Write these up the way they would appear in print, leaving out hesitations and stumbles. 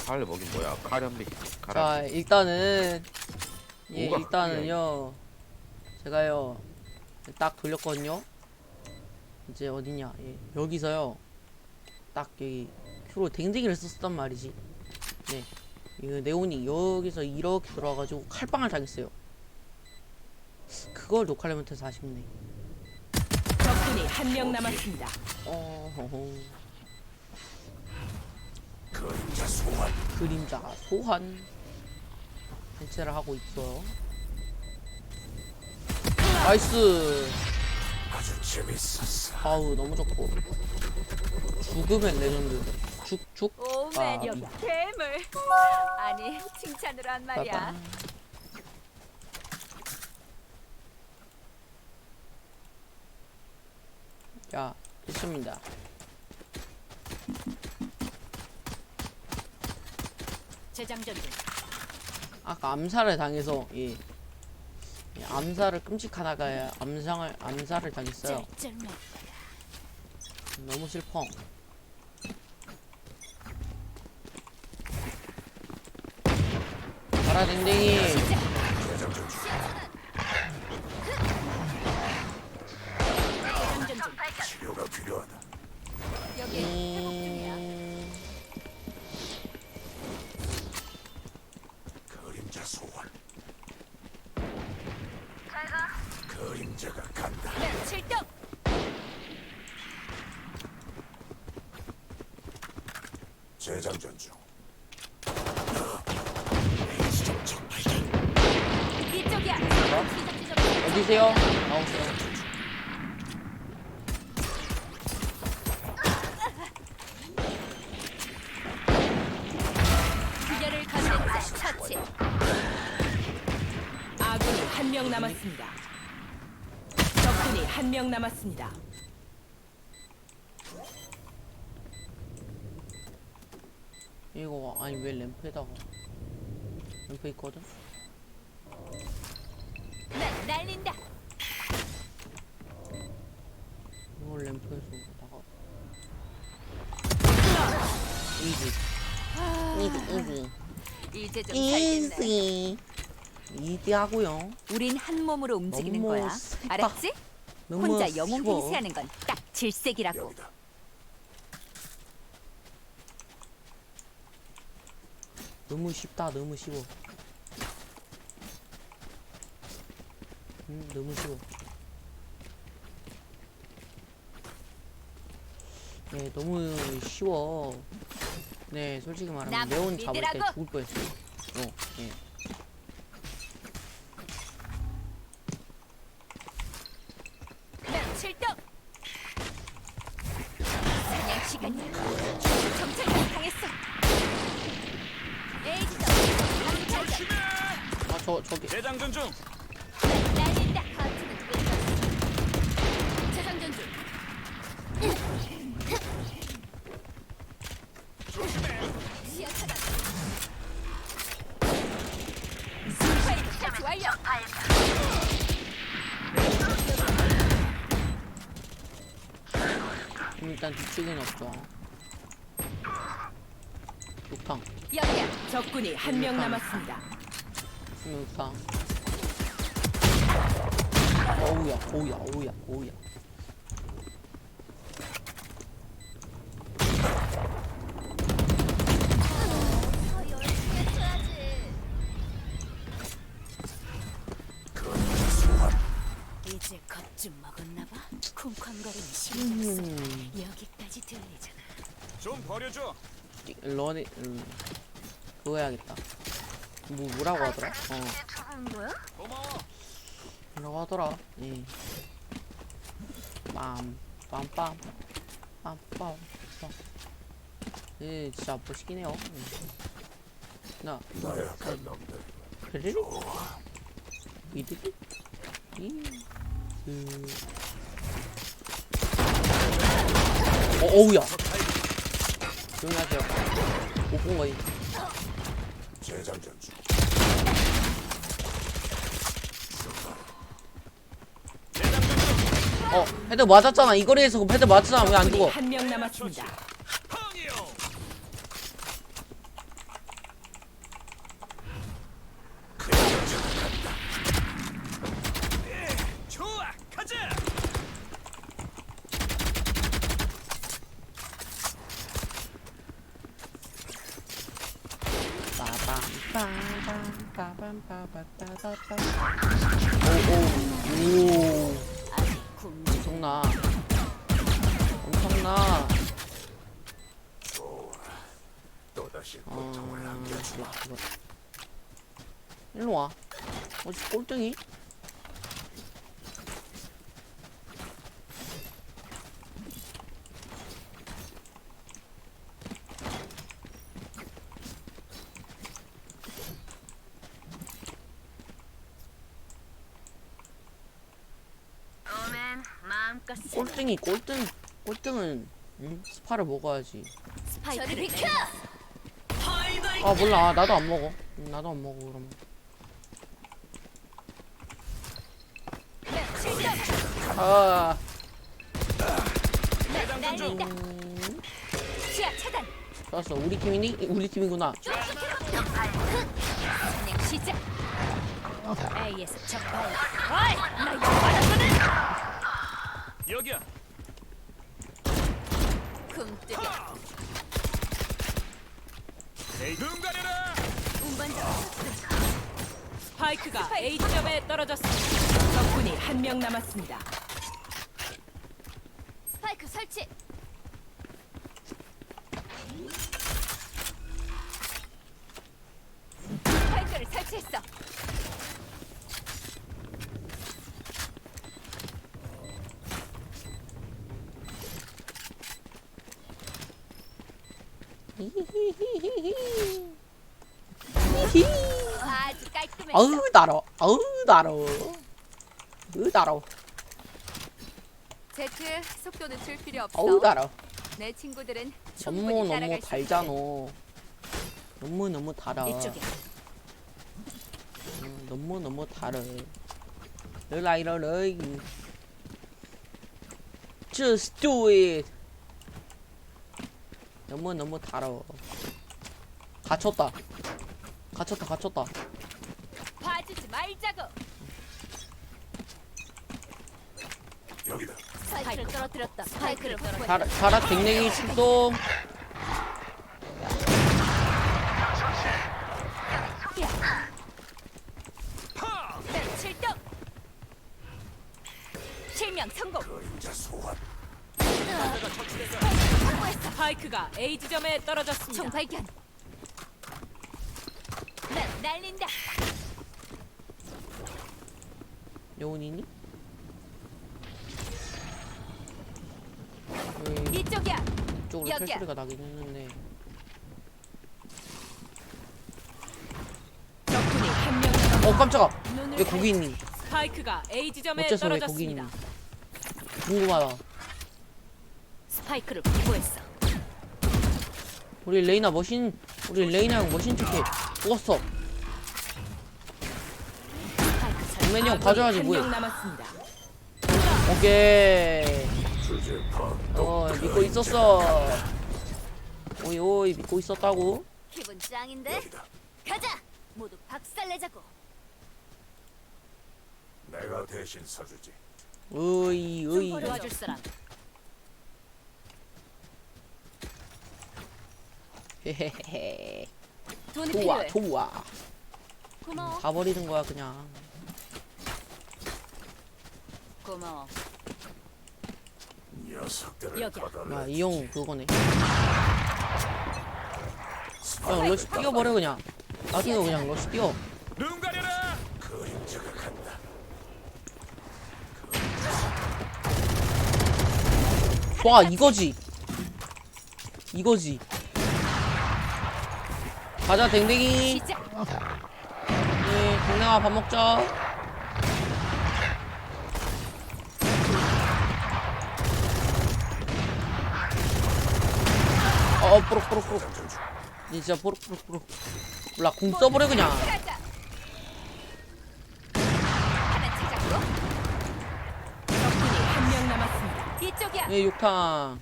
칼 먹인 뭐야? 카련비. 자, 일단은 뭐가 일단은요. 제가요. 딱 돌렸거든요. 이제 어디냐? 여기서요. 딱 여기 큐로 댕댕이를 썼단 말이지. 네. 이거 네온이 여기서 이렇게 들어와가지고 칼빵을 당했어요. 그걸 녹화를 못해서 아쉽네. 적군이 한 명 남았습니다. 그림자 소환 해체를 하고 있어요. 나이스. 아주 재밌었어. 아우 너무 좋고. 죽으면 레전드. 죽. 오맨 여기 괴물. 아니 칭찬으로 한 말이야. 빠밤. 자, 됐습니다. 재장전 중. 아까 암살을 당해서 암살을 끔찍하다가 암살을 당했어요. 쩔쩔매. 너무 슬퍼. 가라 댕댕이. 재장전 중. 치료가 필요하다. 여기 그림자 소환. 그림자가 간다. 네, 출동. 재장전 중. 이쪽이야. 어디세요? 나오세요. 기결을 거는 자 처치. 아군이 한 명 남았습니다. 적군이 한 명 남았습니다. 이거 아니 왜 램프에다가 램프 있거든? 난 날린다. 이걸 램프에서 나가. 이지. 이제 좀 살겠네. 이지. 이지 하고요. 우린 한 몸으로 움직이는 너무 거야. 슬퍼. 알았지? 너무 혼자 영웅 쉬워. 행세하는 건 딱 질색이라고. 여기다. 너무 쉽다. 너무 쉬워. 너무 쉬워. 네, 너무 쉬워. 네, 솔직히 말하면 남 네온 잡을 때 믿으라고. 죽을 뻔했어요. 예. 난 출동. 사냥 시간이야. 정찰만 당했어. 에이스다. 아, 저기. 재장전 중. 날린다. 하트는 끝났어. 재장전 중. 시야 차단. 스파이크 설치 완료. 일단 뒤치기는 없죠. 육탕. 여기야. 적군이 한 명 남았습니다. 육탕. 오우야. 더 열심히 쳐야지. 그림자 소환. 이제 겁 좀 먹었나봐. 쿵쾅거리는 심장소 여기까지 들리잖아. 좀 버려줘. 러니, 그거 해야겠다. 뭐라고 하더라? 뭐야? 고마워. 뭐라고 하더라? 예. 빰빰빰 빰빰. 예, 진짜 멋있긴 해요. 나, 나약한 놈들. 그래? 미드기? 어우야. 조용히 하세요. 못 본 거니. 재장전 중. 헤드 맞았잖아. 이 거리에서 헤드 맞았잖아. 왜 안 죽어? 한 명 남았습니다. 황이요. 오오 아직 굶지. 엄청나 엄청나. 또다시 아 고통을 안겨주마. 일로 와. 어디 꼴등이? 오멘 마음껏 쏘. 꼴등이 꼴등은 응? 스파를 먹어야지. 스파이크를 비켜. 아 몰라 나도 안 먹어. 나도 안 먹어 그러면. 실격. 아 날린다. 시야 차단. 좋았어. 우리 팀이니? 우리 팀이구나. 진행 시작. A에서 적발. 어이, 나 이거 받았거든. 여기야. 굶뜨려. 눈 가려라. 운반자. 스파이크가 A 지점에 떨어졌습니다. 적군이 한 명 남았습니다. 스파이크 설치. 스파이크를 설치했어. 아주 깔끔해. 아우 달어. 아우 달어. 으 달어. 제트 속도는 줄 필요 없어. 아우 달어. 내 친구들은 너무 충분히 너무 따라갈 수 달잖아. 있거든. 너무 달아. 이쪽에. 너무 달아. 러라이러러이. Just do it. 너무 달아. 갇혔다. 봐주지 말자고. 여기다. 스파이크를 떨어뜨렸다. 스파이크를 확보했다. 자라 댕댕이 출동. 출동. 실명 성공. 그림자 소환. 스파이크가 A 지점에 떨어졌습니다. 총 발견. 날린다. 여운이니? 이쪽이야. 이쪽으로 여기야. 털소리가 나긴 했는데. 적군이 한 명 남았습니다. 깜짝아. 눈을 왜 거기 있니? 스파이크가 A 지점에 어째서 왜 거기 있니? 떨어졌습니다. 궁금하다. 스파이크를 확보했어. 우리 레이나 형 머신 척해. 죽었어. 스파이크 설. 정맨이 형 봐줘야지 뭐해. 한명 남았습니다. 오케이. 주제파. 믿고 있었어. 오이 믿고 있었다고. 기분 짱인데? 여기다. 가자. 모두 박살내자고. 내가 대신 서주지. 어이 도와줄 사람. 헤헤헤. 돈이 좋아 필요해. 좋아. 고마워. 다 버리는 거야 그냥. 고마워. 녀석들을 여기야. 받아라. 이 형 그거네. 그냥 러시 뛰어버려 그냥. 나중에 그냥 러시 뛰어. 눈 가려라. 그림자가 간다. 와 이거지. 가자 댕댕이. 시작. 네, 댕댕아 밥 먹자. 뽀록뽀록. 진짜 뽀록뽀록. 몰라 공 써버려 그냥. 가자. 하나 찾았고. 적군이 한 명 남았습니다. 이쪽이야. 예 욕탕.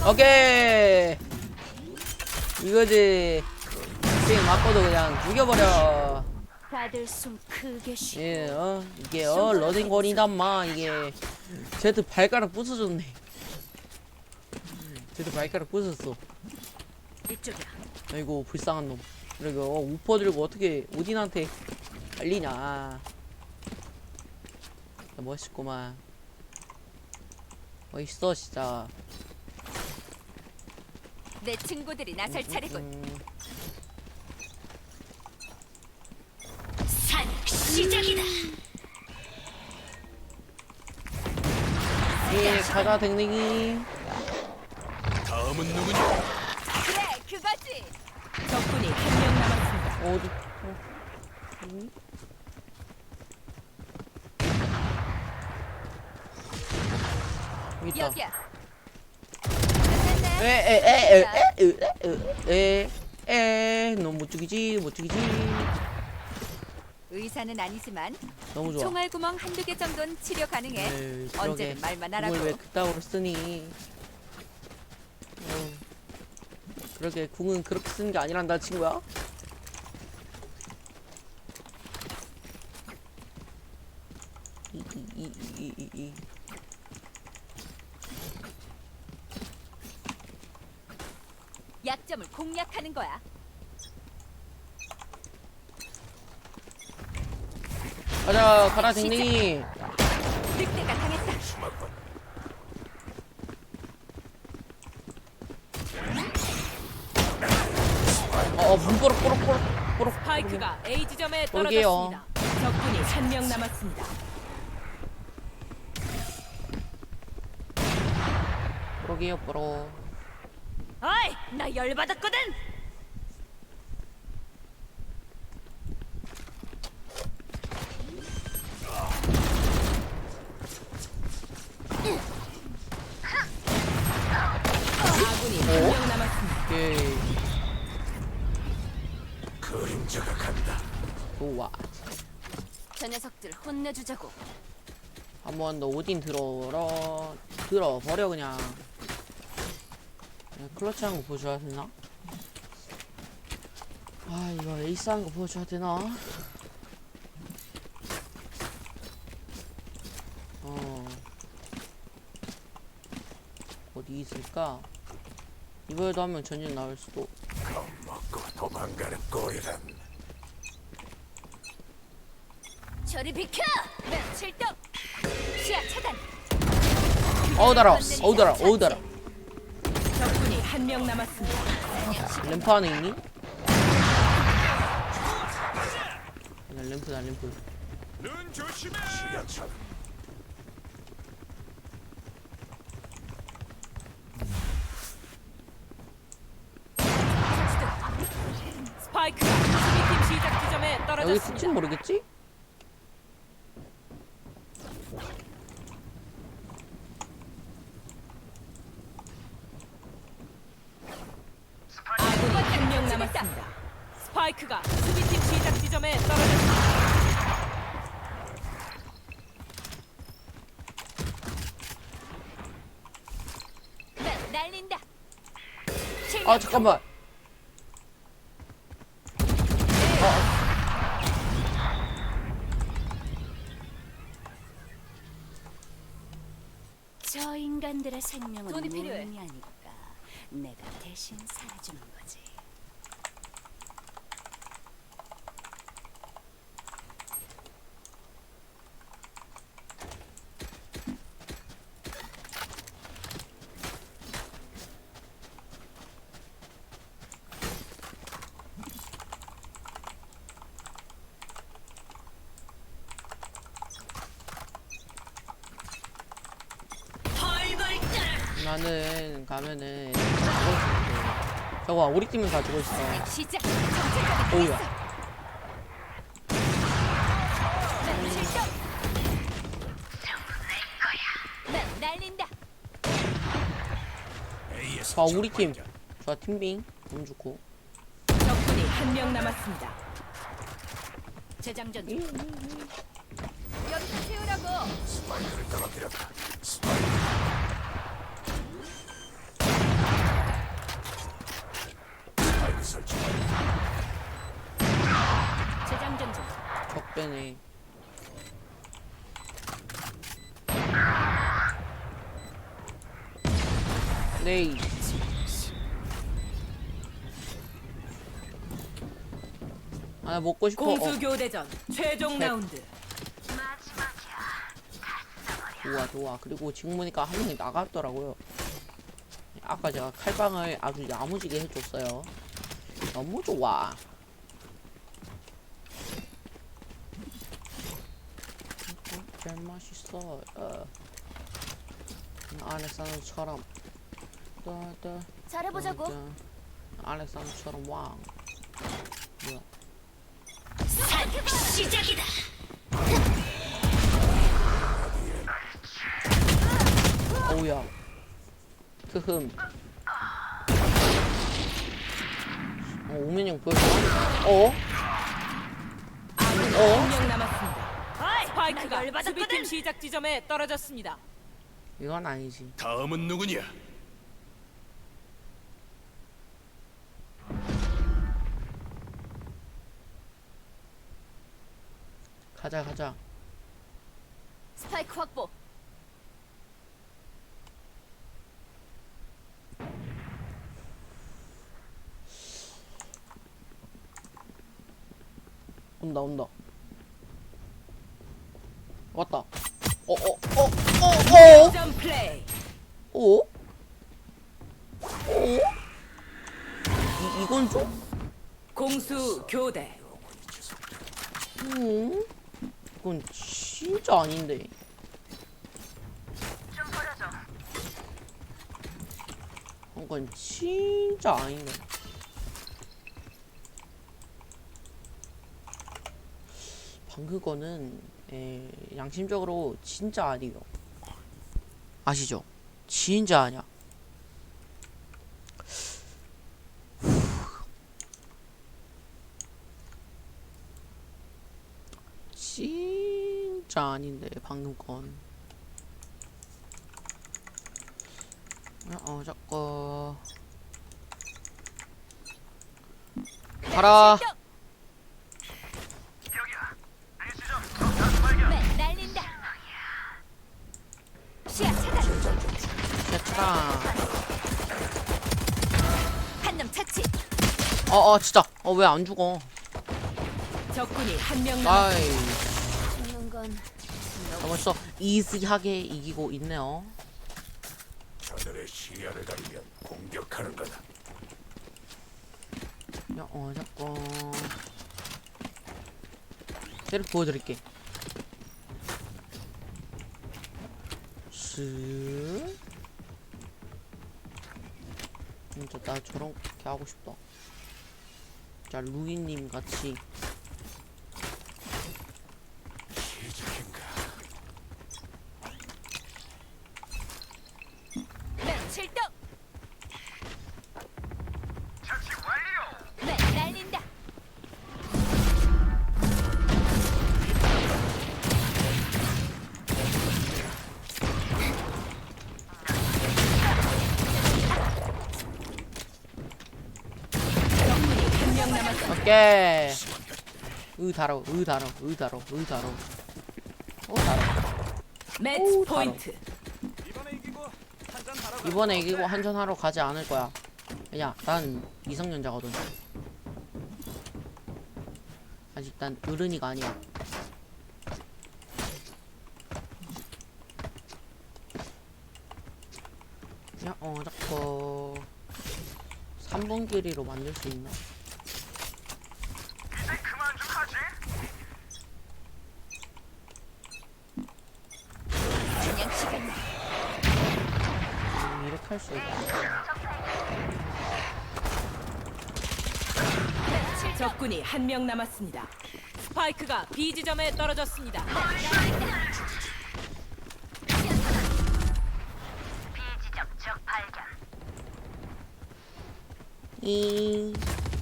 오케이. 이거지. 지금 맞고도 그냥 죽여버려. 다들 숨 크게 쉬. 예, 이게 러딩거리단 마 이게 제트 발가락 부서졌네. 쟤도 발가락 부쉈어. 이쪽이야. 아이고 불쌍한 놈. 그리고 우퍼 들고 어떻게 오딘한테 달리냐. 멋있구만. 멋있어 진짜. 내 친구들이 나설 차례군. 산 시작이다. 예, 가자 댕댕이. 다음은 누구냐? 그래, 그거지. 적군이 한 명 남았습니다. 어디? 여기 있다. 여기야. 끝났네. 에에에에에에에에 너 못 죽이지 못 죽이지. 의사는 아니지만 너무 좋아. 총알구멍 한두 개 정도는 치료 가능해. 에이, 그러게. 언제든 말만 하라고. 궁을 왜 그따구로 쓰니? 그러게 궁은 그렇게 쓰는 게 아니란다 친구야. 이. 약점을 공략하는 거야. 가자 가라 댕댕이. 늑대가 당했다. 심하군. 문뽀록 스파이크가 A 지점에 모르게요. 떨어졌습니다. 적군이 한 명 남았습니다. 뽀록이요 뽀록. 어이, 나 열받았거든. 아군이 한 명 남았습니다. 오케이 그림자가 간다. 좋아. 저 녀석들 혼내주자고. 한번 더 오딘 들어버려 그냥. 클러치 한거 보여줘야 되나? 아 이거 에이스 한거 보여줘야 되나? 어디 있을까? 이번에도 하면 전진 나올 수도. 겁먹고 도망가는 꼴이란. 저리 비켜. 출동. 시야 차단. 어우 달아 어우 달아. 적군이 한 명 남았습니다. 램프 안에 있니? 그냥 램프다 램프. 눈 조심해. 시야차단. 스파이크가 수비팀 시작 지점에 여기 떨어졌습니다. 특징 모르겠지? 아군이 한 명 남았습니다. 스파이크가 수비팀 시작 지점에 떨어졌습니다. 날린다. 아 잠깐만. 저 인간들의 생명은 돈이 필요해. 무의미 아니까 내가 대신 살아주는 거지. 나는 가면은 저거 우리 팀은 다 죽어 있어. 시작. 오우야. 출동. 날린다. 아 우리 팀. 좋아 팀빙 너무 좋고. 적군이 한 명 남았습니다. 재장전 중. 여기서 채우라고. 스파이크를 떨어뜨렸다. 스파이크. 스파이크 설치 완료. 재장전 중. 적배네. 네이. 아 먹고 싶어. 공수 교대전 최종 셋. 라운드. 좋아 좋아. 그리고 지금 보니까 한 명이 나갔더라고요. 아까 제가 칼빵을 아주 야무지게 해줬어요. 너무 좋아. 제일 맛있어. 알렉산더처럼. 잘해보자고. 알렉산더처럼 왕. 뭐야? 시작이다. 어우야. 크흠. 오민영 보여줘. 아군이 어? 한 명 남았습니다. 나 스파이크가 열받았거든. 수비팀 시작 지점에 떨어졌습니다. 이건 아니지. 다음은 누구냐? 가자 가자. 스파이크 확보. 온다 온다. 왔다. 점 플레이. 어? 이건 좀? 공수 교대. 이건 진짜 아닌데. 이건 진짜 아닌데. 방금 거는 양심적으로 진짜 아니에요. 아시죠? 진짜 아니야. 진짜 아닌데 방금 건. 자꾸 가라. 맨 날린다. 시야 차단. 됐다. 한 놈 처치. 진짜. 왜 안 죽어? 적군이 한 명 남았. 아이. 죽는 건 벌써 이지하게 이기고 있네요. 저들의 시야를 가리면 공격하는 거다. 자꾸 쟤를 보여드릴게. 쓱. 진짜 나 저렇게 하고 싶다. 자, 루이님 같이. 시작인가? 맨 출동. 맨 날린다. 한 명 남았. 오케이. 달어. 달어. 매치 오, 포인트. 이번에 이기고 한잔 하러 가지 않을 거야. 야, 난 미성년자거든. 아직 난 어른이가 아니야. 야, 자꾸 3분 길이로 만들 수 있나? 그냥 시간. 이렇게 할 수 있다. 적군이 한 명 남았습니다. 스파이크가 B 지점에 떨어졌습니다.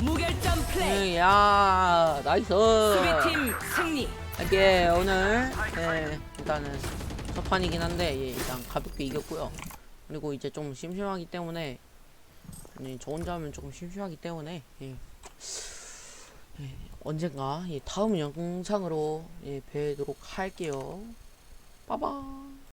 무결점 플레이. 야, 나이스. 수비팀 승리. 이게 오늘 일단은 첫 판이긴 한데 일단 가볍게 이겼고요. 그리고 이제 좀 심심하기 때문에 저 혼자 하면 조금 심심하기 때문에 언젠가 다음 영상으로 뵈도록 할게요. 빠바.